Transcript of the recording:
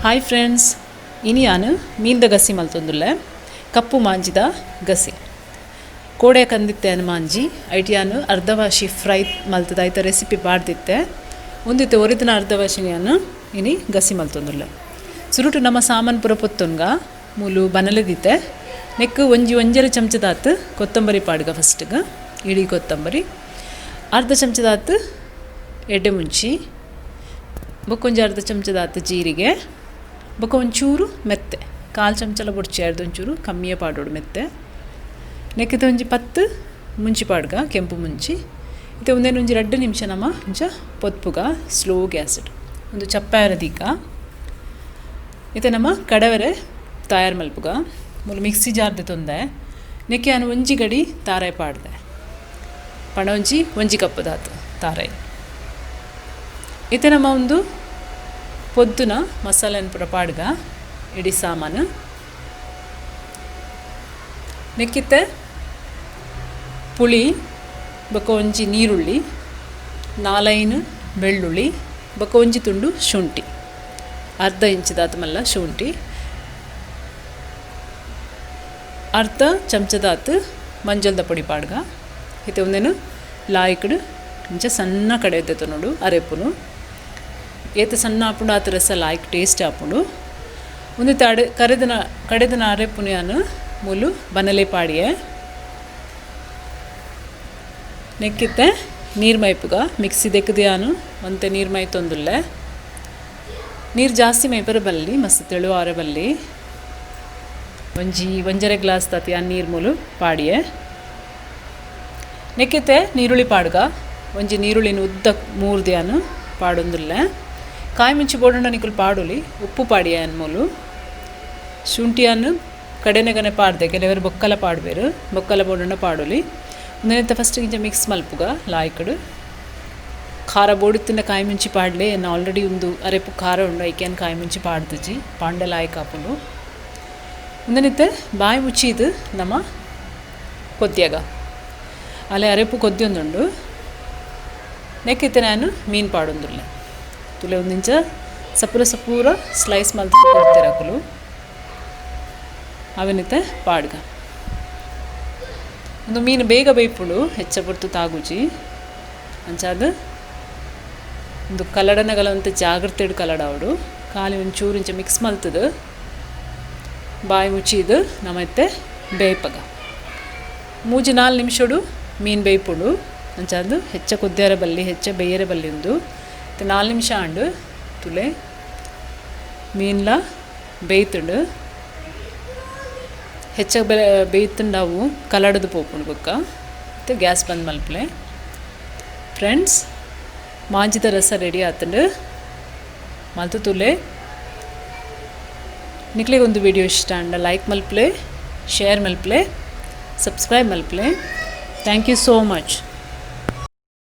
Hi friends, ಇನಿ ನಾನು ಮೀನ್ದ ಗಸಿ ಮಲ್ತೊಂದುಲ್ಲೆ. ಕಪ್ಪು ಮಾಂಜಿದ ಗಸಿ ಕೋಡೆ ಕಂದಿತ್ತೆ ಅನ್ನು ಮಾಂಜಿ ಐಟಿಯಾನು ಅರ್ಧವಾಶಿ ಫ್ರೈ ಮಲ್ತದ ಐತ ರೆಸಿಪಿ ಪಾಡ್ದಿತ್ತೆ. ಒಂದಿತ್ತೆ ಒರಿದಿನ ಅರ್ಧವಾಶಿನಿಯನ್ನು ಇನಿ ಗಸಿ ಮಲ್ತೊಂದುಲ್ಲೆ. ಸುರುಟು ನಮ್ಮ ಸಾಮಾನು ಪುರ ಪೊತ್ತೊನ್ಗ ಮೂಲು ಬನಲೆದಿತ್ತೆ. ನೆಕ್ಕು ಒಂಜರ ಚಮಚದಾತು ಕೊತ್ತಂಬರಿ ಪಾಡ್ಗ. ಫಸ್ಟ್ಗೆ ಇಡೀ ಕೊತ್ತಂಬರಿ ಅರ್ಧ ಚಮಚದಾತು ಎಡ್ಡೆ ಮುಂಚಿ, ಬೊಕ್ಕೊಂಜಿ ಅರ್ಧ ಚಮಚದಾತು ಜೀರಿಗೆ, ಬೊಕ್ಕ ಒಂಚೂರು ಮೆತ್ತೆ, ಕಾಲು ಚಮಚಲ ಬೊಡ್ಚಿ ಒಂಚೂರು ಕಮ್ಮಿಯೇ ಪಾಡೋಡು ಮೆತ್ತೆ. ನೆಕ್ಕಿತ ಒಂಜಿ 10 ಮುಂಚಿ ಪಾಡ್ಗ ಕೆಂಪು ಮುಂಚಿ. ಇತ್ತೆ ಒಂದೇನು ಒಂಜಿ 2 ನಿಮಿಷ ನಮ್ಮ ಇಂಚ ಪೊತ್ಪುಗ ಸ್ಲೋ ಗ್ಯಾಸ್ ಒಂದು ಚಪ್ಪಾಯರ ದೀಕ. ಇತ್ತೆ ನಮ್ಮ ಕಡವರೆ ತಯಾರು ಮಲ್ಪುಗ ಮೂಲ ಮಿಕ್ಸಿ ಜಾರ್ದೆ ತೊಂದೆ. ನೆಕ್ಕೆ ನಾನು ಒಂಜಿ ಗಡಿ ತಾರಾಯಿ ಪಾಡ್ದೆ, ಪಣ ಒಂಜಿ ಕಪ್ಪದಾತು ತಾರಾಯಿ. ಇತ್ತೆ ನಮ್ಮ ಒಂದು ಪೊದ್ದುನ ಮಸಾಲೆನ ಪುರ ಪಾಡ್ಗ ಇಡೀ ಸಾಮಾನು. ನೆಕ್ಕಿತ್ತೆ ಪುಳಿ, ಬೊಕ್ಕ ಒಂಜಿ ನೀರುಳ್ಳಿ, 4 ಬೆಳ್ಳುಳ್ಳಿ, ಬೊಕ್ಕ ಒಂಜಿ ತುಂಡು ಶುಂಠಿ, ಅರ್ಧ ಇಂಚದಾತು ಮಲ್ಲ ಶುಂಠಿ, ಅರ್ಧ ಚಮಚದಾತು ಮಂಜಲ್ದ ಪೊಡಿ ಪಾಡ್ಗ. ಇತ್ತೆ ಒಂದೇನು ಲಾಯ್ಕಡು ಇಂಚ ಸಣ್ಣ ಕಡೆ ಇದ್ದೈತೆ ನೋಡು ಅರೆಪುನು. ಏತ ಸಣ್ಣ ಹಾಪುಂಡು ಆತ ರಸ ಲಾಯ್ಕ್ ಟೇಸ್ಟ್ ಹಾಪುಂಡು. ಒಂದು ಕಡೆದಿನ ಅರೆಪುನು ಯಾನು ಮೂಲು ಬನಲೆ ಪಾಡಿಯೆ. ನೆಕ್ಕಿತ್ತೆ ನೀರು ಮೈಪುಗ ಮಿಕ್ಸಿ ದೆಕ್ಕದು ಯಾನು ಒಂತೆ ನೀರು ಮೈ ತೊಂದುಲ್ಲೆ. ನೀರು ಜಾಸ್ತಿ ಮೈಪರ ಬಲ್ಲಿ ಮಸ್ತ್ ತೆಳುವಾರೆ ಬಲ್ಲಿ ಒಂಜರೆ ಗ್ಲಾಸ್ ತಾತಿ ಆ ನೀರು ಮೂಲು ಪಾಡಿಯೆ. ನೆಕ್ಕಿತ್ತೆ ನೀರುಳ್ಳಿ ಪಾಡ್ಗ ಒಂಜಿ ನೀರುಳ್ಳಿನ ಉದ್ದ 3 ದಿಯಾನು ಪಾಡೊಂದುಲ್ಲೆ. ಕಾಯಿ ಮುಂಚಿ ಬೋಡಂಡ ನಿಕುಲು ಪಾಡುಲಿ ಉಪ್ಪು ಪಾಡಿಯ ಅನ್ಮೂಲು. ಶುಂಠಿಯನ್ನು ಕಡೆನೆಗನೆ ಪಾಡ್ದೆ, ಕೆಲವರು ಬೊಕ್ಕಲ ಪಾಡ್ಬೇರು, ಬೊಕ್ಕಲ ಬೋಡಂಡ ಪಾಡುಲಿ. ಒಂದನೇತ ಫಸ್ಟಿಗೆ ಇಂಚ ಮಿಕ್ಸ್ ಮಲ್ಪುಗ ಲಾಯ್ಕಡು ಖಾರ ಬೋಡುತ್ತಿನ ಕಾಯಿ ಮುಂಚಿ ಪಾಡ್ಲೆ. ಏನು ಆಲ್ರೆಡಿ ಒಂದು ಅರೆಪು ಖಾರ ಉಂಡು, ಐಕೇನು ಕಾಯಿ ಮುಂಚಿ ಪಾಡ್ದಜಿ ಪಾಂಡೆ ಲಾಯ್ಕ್ ಹಾಪುಂಡು. ಒಂದನಿತ್ತೆ ಬಾಯಿ ಮುಚ್ಚಿ ಇದು ನಮ್ಮ ಕೊದ್ಯಾಗ ಅಲ್ಲೇ ಅರೆಪು ಕೊದ್ಯೊಂದುಂಡು. ನೆಕ್ಕಿತ್ತೆ ನಾನು ಮೀನು ಪಾಡೊಂದುಲ್ಲೆ. ತುಲೆ ಒಂದಿಂಚ ಸಪೂರ ಸ್ಲೈಸ್ ಮಲ್ತು ಕೊಡ್ತಿರಕಲು ಅವನಿತ್ತೆ ಪಾಡ್ಗ. ಒಂದು ಮೀನು ಬೇಗ ಬೇಯ್ಪುಡು ಹೆಚ್ಚ ಪೊರ್ತು ತಾಗುಜಿ ಅಂಚಾದ ಒಂದು ಕಲಡನಗಲಂತ ಜಾಗ್ರತೆ ಕಲಡಾವಡು ಖಾಲಿ ಒಂಚೂರು ಇಂಚ ಮಿಕ್ಸ್ ಮಲ್ತದು ಬಾಯಿ ಮುಚ್ಚಿದು ನಮ್ಮತ್ತೆ ಬೇಯ್ಪಗ 3-4 ನಿಮಿಷಡು ಮೀನು ಬೇಯ್ಪುಡು. ಅಂಚಾದು ಹೆಚ್ಚ ಕುದ್ಯಾರ ಬಲ್ಲಿ ಹೆಚ್ಚ ಬೇಯರೆ ಬಲ್ಲಿ ಒಂದು 4 ನಿಮಿಷ ಆಂಡು ತುಲೆ ಮೀನ್ಲ ಬೇಯ್ತುಂಡು. ಹೆಚ್ಚ ಬೇಯ್ತುಂಡು ಅವು ಕಲಡದು ಪೋಪುಂಡು ಬೊಕ್ಕ. ಮತ್ತು ಗ್ಯಾಸ್ ಬಂದ್ ಮಲ್ಪಲೆ. ಫ್ರೆಂಡ್ಸ್, ಮಾಂಜಿದ ರಸ ರೆಡಿ ಆತುಂಡು ಮಲ್ತು ತುಲೆ. ನಿಕ್ಲಿಗೆ ಒಂದು ವಿಡಿಯೋ ಇಷ್ಟ ಅಂಡ ಲೈಕ್ ಮಲ್ಪಲೆ, ಶೇರ್ ಮಲ್ಪಲೆ, ಸಬ್ಸ್ಕ್ರೈಬ್ ಮಲ್ಪಲೆ. Thank you so much.